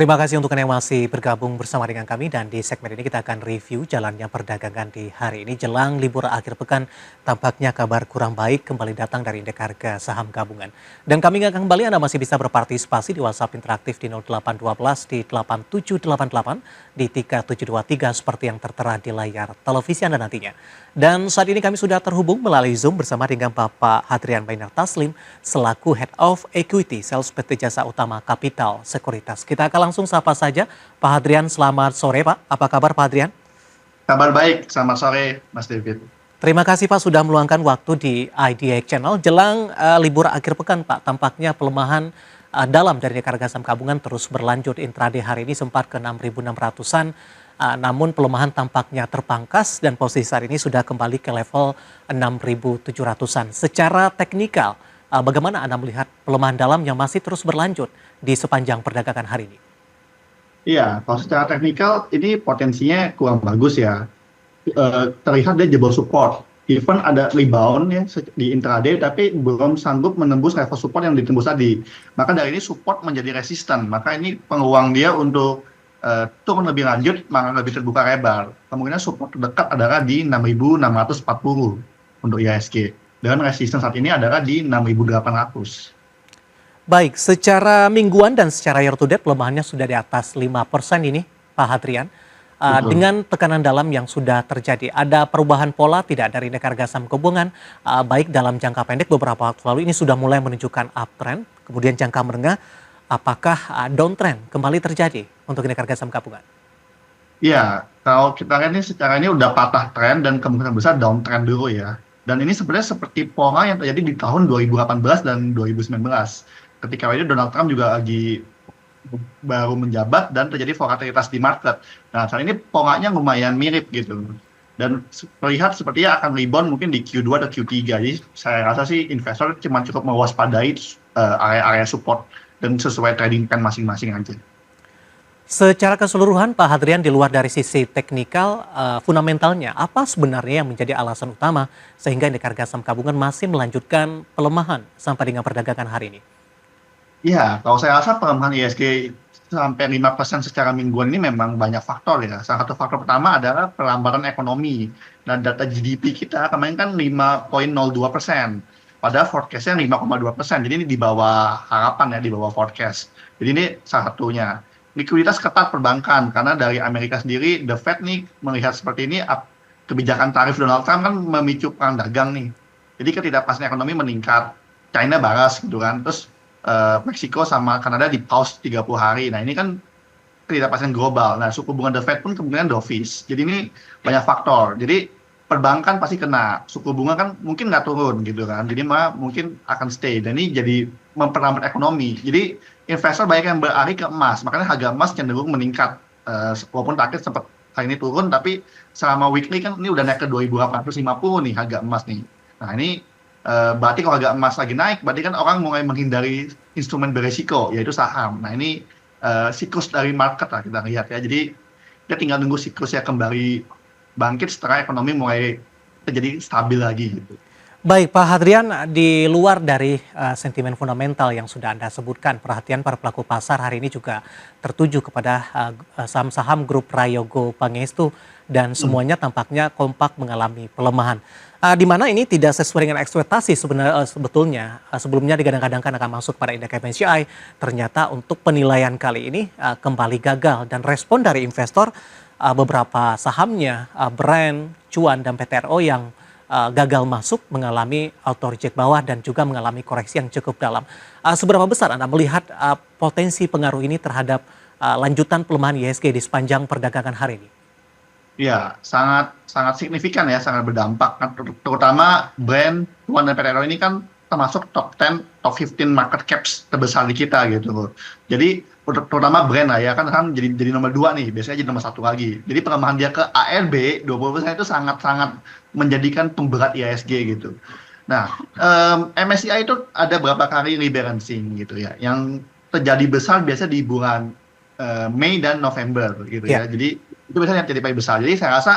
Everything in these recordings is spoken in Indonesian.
Terima kasih untuk Anda yang masih bergabung bersama dengan kami dan di segmen ini kita akan review jalannya perdagangan di hari ini jelang libur akhir pekan. Tampaknya kabar kurang baik kembali datang dari indeks harga saham gabungan. Dan kami ingatkan kembali Anda masih bisa berpartisipasi di WhatsApp interaktif di 0812 di 8788 di 3723 seperti yang tertera di layar televisi Anda nantinya. Dan saat ini kami sudah terhubung melalui Zoom bersama dengan Bapak Hadrian Bainar Taslim selaku Head of Equity Sales PT Jasa Utama Kapital Sekuritas. Kita akan langsung sapa saja Pak Hadrian. Selamat sore Pak, apa kabar Pak Hadrian? Kabar baik, selamat sore Mas David. Terima kasih Pak sudah meluangkan waktu di IDX Channel jelang libur akhir pekan Pak. Tampaknya pelemahan dalam dari harga saham gabungan terus berlanjut. Intraday hari ini sempat ke 6.600-an. Namun pelemahan tampaknya terpangkas dan posisi saat ini sudah kembali ke level 6.700-an. Secara teknikal, bagaimana Anda melihat pelemahan dalam yang masih terus berlanjut di sepanjang perdagangan hari ini? Iya, kalau secara teknikal ini potensinya kurang bagus ya. Terlihat dia jebol support. Even ada rebound ya di intraday, tapi belum sanggup menembus level support yang ditembus tadi. Maka dari ini support menjadi resisten. Maka ini peluang dia untuk turun lebih lanjut, maka lebih terbuka lebar. Kemungkinan support terdekat adalah di 6.640 untuk IHSG. Dan resisten saat ini adalah di 6.800. Baik, secara mingguan dan secara year to date pelemahannya sudah di atas 5% ini Pak Hadrian. Dengan tekanan dalam yang sudah terjadi, ada perubahan pola tidak dari indeks harga saham gabungan, baik dalam jangka pendek beberapa waktu lalu ini sudah mulai menunjukkan uptrend, kemudian jangka menengah, apakah downtrend kembali terjadi untuk indeks harga saham gabungan? Iya, kalau kita lihat ini secara ini udah patah tren dan kemungkinan besar downtrend dulu ya. Dan ini sebenarnya seperti pola yang terjadi di tahun 2018 dan 2019. Ketika itu Donald Trump juga lagi baru menjabat dan terjadi volatilitas di market. Nah, saat ini polanya lumayan mirip gitu. Dan terlihat sepertinya akan rebound mungkin di Q2 atau Q3. Jadi saya rasa sih investor cuma cukup mewaspadai area-area support dan sesuai trading plan masing-masing aja. Secara keseluruhan Pak Hadrian, di luar dari sisi teknikal, fundamentalnya apa sebenarnya yang menjadi alasan utama sehingga indeks harga saham gabungan masih melanjutkan pelemahan sampai dengan perdagangan hari ini? Iya, kalau saya rasa pelemahan IHSG sampai 5% secara mingguan ini memang banyak faktor ya. Salah satu faktor pertama adalah pelambatan ekonomi. Dan data GDP kita kemarin kan 5,02%. Padahal forecast-nya 5,2%. Jadi ini di bawah harapan ya, di bawah forecast. Jadi ini salah satunya. Likuiditas ketat perbankan, karena dari Amerika sendiri, The Fed nih melihat seperti ini, kebijakan tarif Donald Trump kan memicu perang dagang nih. Jadi ketidakpastian ekonomi meningkat, China baras gitu kan, terus Meksiko sama Kanada di pause 30 hari. Nah ini kan ketidakpastian global. Nah suku bunga The Fed pun kemungkinan dovish. Jadi ini banyak faktor. Jadi perbankan pasti kena. Suku bunga kan mungkin nggak turun gitu kan. Jadi malah mungkin akan stay. Dan ini jadi memperlambat ekonomi. Jadi investor banyak yang beralih ke emas. Makanya harga emas cenderung meningkat. Walaupun terakhir sempat hari ini turun, tapi selama weekly kan ini udah naik ke 2.850 nih harga emas nih. Nah ini berarti kalau harga emas lagi naik, berarti kan orang mulai menghindari instrumen beresiko, yaitu saham. Nah ini siklus dari market lah kita lihat ya. Jadi kita tinggal nunggu siklusnya kembali bangkit setelah ekonomi mulai terjadi stabil lagi gitu. Baik Pak Hadrian, di luar dari sentimen fundamental yang sudah Anda sebutkan, perhatian para pelaku pasar hari ini juga tertuju kepada saham-saham grup Prayogo Pangestu dan semuanya tampaknya kompak mengalami pelemahan. Di mana ini tidak sesuai dengan ekspektasi sebetulnya. Sebelumnya digadang-gadangkan akan masuk pada indeks MSCI, ternyata untuk penilaian kali ini kembali gagal dan respon dari investor beberapa sahamnya, Brand, Cuan, dan PTRO yang gagal masuk mengalami auto reject bawah dan juga mengalami koreksi yang cukup dalam. Seberapa besar Anda melihat potensi pengaruh ini terhadap lanjutan pelemahan IHSG di sepanjang perdagangan hari ini? Ya, sangat signifikan ya, sangat berdampak. Terutama Brand, Cuan, dan PTRO ini kan termasuk top 10, top 15 market caps terbesar di kita gitu. Jadi terutama Brand lah ya kan jadi nomor 2 nih, biasanya jadi nomor 1 lagi. Jadi pelemahan dia ke ARB 20% itu sangat menjadikan pemberat IHSG gitu. Nah, MSCI itu ada berapa kali rebalancing gitu ya. Yang terjadi besar biasa di bulan Mei dan November gitu ya. Jadi itu biasanya yang jadi paling besar. Jadi saya rasa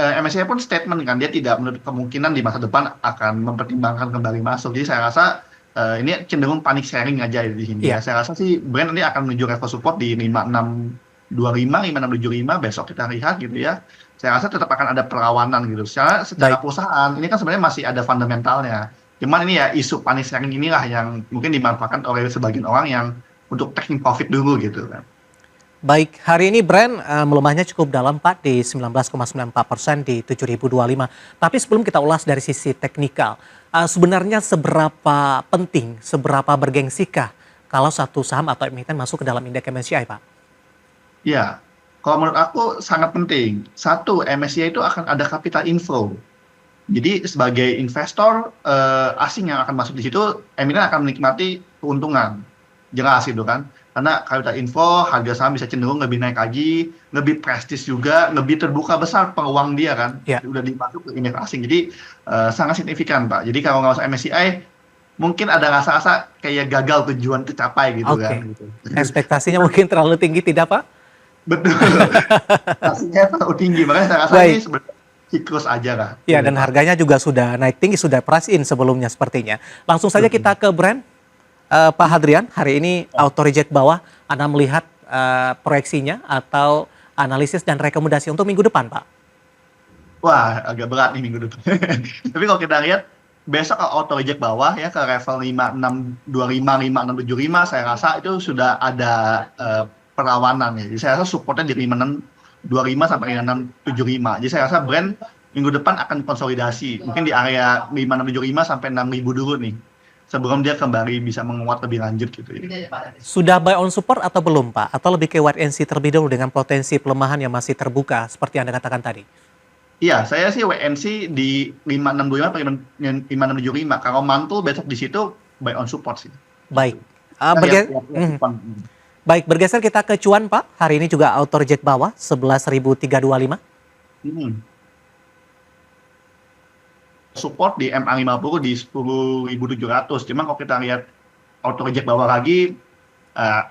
MSCI pun statement kan dia tidak menutup kemungkinan di masa depan akan mempertimbangkan kembali masuk. Jadi saya rasa ini cenderung panic selling aja di sini ya. Iya, Saya rasa sih Brent nanti akan menuju level support di 5625, 5675 besok kita lihat gitu ya. Saya rasa tetap akan ada perlawanan gitu. Secara baik. perusahaan ini kan sebenarnya masih ada fundamentalnya. Cuman ini ya isu panic selling inilah yang mungkin dimanfaatkan oleh sebagian orang yang untuk taking profit dulu gitu kan. Baik, hari ini Brent melemahnya cukup dalam Pak di 19,94% di 7.025. Tapi sebelum kita ulas dari sisi teknikal, sebenarnya seberapa penting, seberapa bergengsikah kalau satu saham atau emiten masuk ke dalam indeks MSCI Pak? Ya, kalau menurut aku sangat penting. Satu, MSCI itu akan ada capital inflow. Jadi sebagai investor asing yang akan masuk di situ, emiten akan menikmati keuntungan. Jelas gitu kan. Karena capital inflow, harga saham bisa cenderung lebih naik lagi, lebih prestis juga, lebih terbuka besar peluang dia kan. Ya, Udah dimasuk ke indeks asing. Jadi sangat signifikan Pak. Jadi kalau nggak masuk MSCI, mungkin ada rasa-rasa kayak gagal tujuan tercapai gitu kan. oke. Gitu. Ekspektasinya mungkin terlalu tinggi tidak Pak? Betul. Pastinya terlalu tinggi. Makanya saya rasa ini Baik. sebenarnya siklus aja kan. Ya, Gitu, dan Pak. harganya juga sudah naik tinggi, sudah price in sebelumnya sepertinya. Langsung saja kita ke Brent. Pak Hadrian, hari ini auto reject bawah, Anda melihat proyeksinya atau analisis dan rekomendasi untuk minggu depan, Pak? Wah, agak berat nih minggu depan. Tapi kalau kita lihat besok auto reject bawah ya ke level 5625, 5675, saya rasa itu sudah ada perlawanan ya. Jadi saya rasa supportnya di 5625 sampai 5675. Jadi saya rasa Brent minggu depan akan konsolidasi. Mungkin di area 5675 sampai 6000 dulu nih. Sebelum dia kembali bisa menguat lebih lanjut gitu ya. Sudah buy on support atau belum, Pak? Atau lebih ke wait and see terlebih dahulu dengan potensi pelemahan yang masih terbuka seperti Anda katakan tadi? Iya, saya sih WNC di 5625 sampai 5675. Kalau mantul besok di situ buy on support sih. Baik. Nah, Baik, bergeser kita ke cuan, Pak. Hari ini juga auto reject bawah, 11.325. Hmm. Support di MA50 di 10.700. Cuma kalau kita lihat auto reject bawah lagi,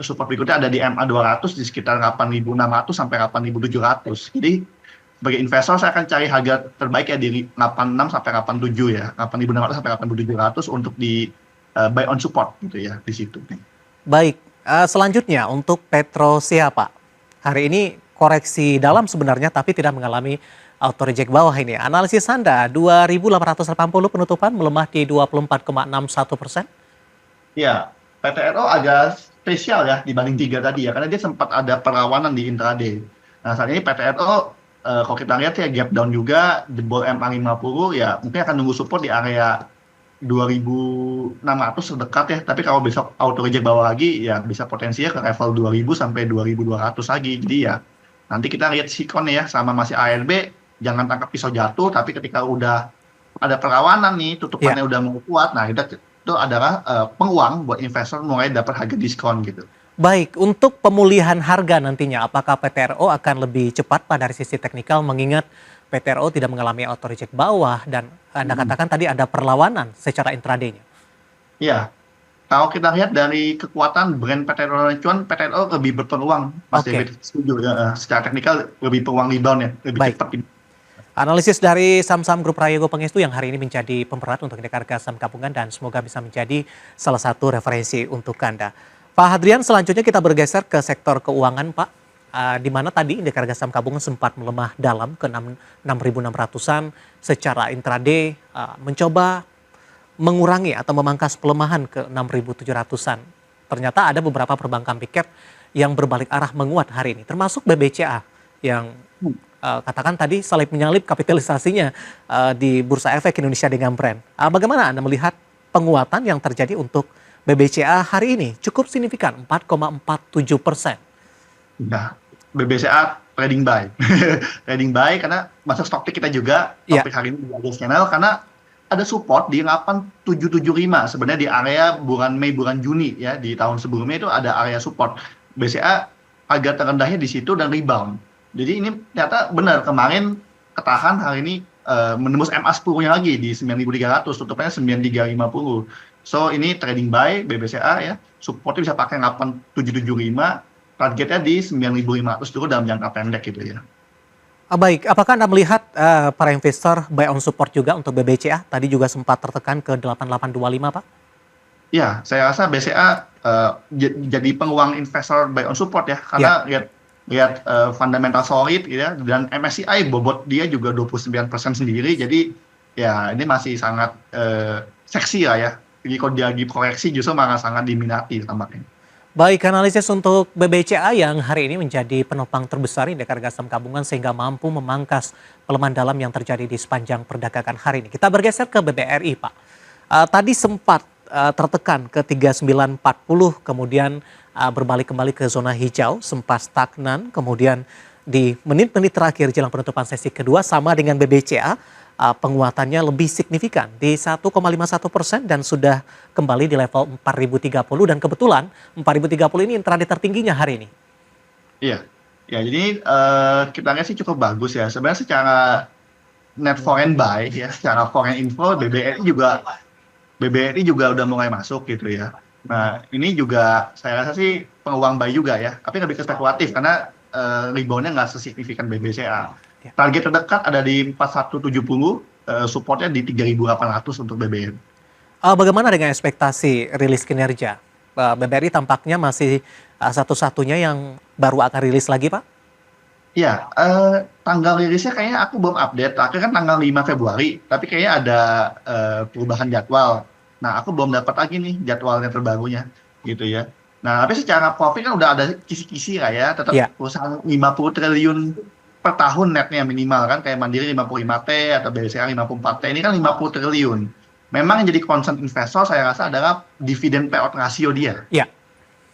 support berikutnya ada di MA200 di sekitar 8.600 sampai 8.700. Jadi sebagai investor saya akan cari harga terbaik ya di 86 sampai 87 ya, 8.600 sampai 8.700 untuk di buy on support gitu ya di situ. Baik, selanjutnya untuk Petrosia, Pak. Hari ini koreksi dalam sebenarnya tapi tidak mengalami auto reject bawah ini. Analisis Anda 2.880 penutupan melemah di 24,61%. Ya, PTRO agak spesial ya dibanding tiga tadi ya, karena dia sempat ada perlawanan di intraday. Nah saat ini PTRO kalau kita lihat ya gap down juga, jebol MA50 ya mungkin akan nunggu support di area 2.600 terdekat ya. Tapi kalau besok auto reject bawah lagi ya bisa potensinya ke level 2.000 sampai 2.200 lagi. Jadi ya nanti kita lihat sikon ya sama masih ARB, jangan tangkap pisau jatuh, tapi ketika udah ada perlawanan nih, tutupannya udah mau kuat, nah itu adalah peluang buat investor mulai dapat harga diskon gitu. Baik, untuk pemulihan harga nantinya, apakah PTRO akan lebih cepat Pak dari sisi teknikal mengingat PTRO tidak mengalami auto reject bawah dan Anda katakan tadi ada perlawanan secara intraday-nya? Iya, kalau kita lihat dari kekuatan brand PTRO dan cuan, PTRO lebih berpeluang, Mas David setuju ya, secara teknikal lebih peluang rebound ya, lebih cepat. Analisis dari saham-saham grup Rayogo Pangestu yang hari ini menjadi pemberat untuk indeks harga saham gabungan dan semoga bisa menjadi salah satu referensi untuk Anda. Pak Hadrian, selanjutnya kita bergeser ke sektor keuangan, Pak. Di mana tadi indeks harga saham gabungan sempat melemah dalam ke 6.600-an secara intraday, mencoba mengurangi atau memangkas pelemahan ke 6.700-an. Ternyata ada beberapa perbankan big cap yang berbalik arah menguat hari ini, termasuk BBCA yang katakan tadi salib menyalip kapitalisasinya di Bursa Efek Indonesia dengan Brent. Bagaimana Anda melihat penguatan yang terjadi untuk BBCA hari ini? Cukup signifikan, 4,47%. Nah, BBCA trading buy. Trading buy karena masuk stock pick kita juga, topik hari ini di Agas Channel, karena ada support di 8775 sebenarnya di area bulan Mei, bulan Juni ya, di tahun sebelumnya itu ada area support. BCA agak terendahnya di situ dan rebound. Jadi ini ternyata benar kemarin ketahan, hari ini menembus MA10-nya lagi di 9.300, tutupnya 9.350. So ini trading buy BBCA ya, supportnya bisa pakai 8775, targetnya di 9.500 dulu dalam jangka pendek gitu ya. Baik, apakah Anda melihat para investor buy on support juga untuk BBCA? Tadi juga sempat tertekan ke 8825, Pak? Ya, saya rasa BCA jadi peluang investor buy on support ya, Ya. karena lihat lihat fundamental solid gitu ya, dan MSCI bobot dia juga 29% sendiri, jadi ya ini masih sangat seksi lah ya. Jadi kalau dia lagi proyeksi justru malah sangat diminati tampaknya. Baik, analisis untuk BBCA yang hari ini menjadi penopang terbesar indeks harga saham gabungan sehingga mampu memangkas pelemahan dalam yang terjadi di sepanjang perdagangan hari ini. Kita bergeser ke BBRI, Pak. Tadi sempat tertekan ke 3940, kemudian berbalik kembali ke zona hijau, sempat stagnan, kemudian di menit-menit terakhir jelang penutupan sesi kedua sama dengan BBCA, penguatannya lebih signifikan di 1,51% dan sudah kembali di level 4030 dan kebetulan 4030 ini intraday tertingginya hari ini. Iya, ya jadi kita lihat sih cukup bagus ya. Sebenarnya secara net foreign buy ya, secara foreign inflow BBRI juga udah mulai masuk gitu ya. Nah, ini juga saya rasa sih peluang buy juga ya, tapi lebih ke spekulatif karena rebound-nya nggak sesignifikan BBCA. Ya. Target terdekat ada di 4170, supportnya di 3800 untuk BBRI. Bagaimana dengan ekspektasi rilis kinerja? BBRI tampaknya masih satu-satunya yang baru akan rilis lagi, Pak? Iya, tanggal rilisnya kayaknya aku belum update. Akhirnya kan tanggal 5 Februari, tapi kayaknya ada perubahan jadwal. Nah, aku belum dapat lagi nih jadwalnya terbarunya, gitu ya. Nah, tapi secara profit kan udah ada kisi-kisi lah ya, tetap Ya. perusahaan 50 triliun per tahun netnya minimal kan, kayak Mandiri 55T atau BCA 54T, ini kan 50 triliun. Memang yang jadi concern investor saya rasa adalah dividen payout ratio dia. Ya.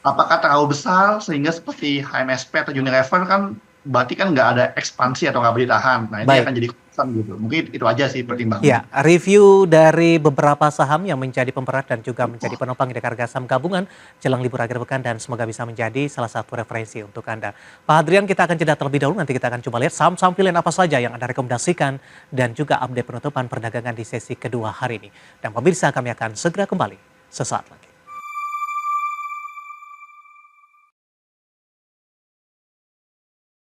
Apakah terlalu besar sehingga seperti HMSP atau Unilever kan berarti kan nggak ada ekspansi atau nggak boleh tahan. Nah, ini Baik. akan jadi concern gitu. Mungkin itu aja sih pertimbangan. Ya, review dari beberapa saham yang menjadi pemberat dan juga menjadi penopang indeks harga saham gabungan jelang libur akhir pekan dan semoga bisa menjadi salah satu referensi untuk Anda. Pak Hadrian, kita akan jeda terlebih dahulu, nanti kita akan coba lihat saham-saham pilihan apa saja yang Anda rekomendasikan dan juga update penutupan perdagangan di sesi kedua hari ini. Dan pemirsa, kami akan segera kembali sesaat lagi.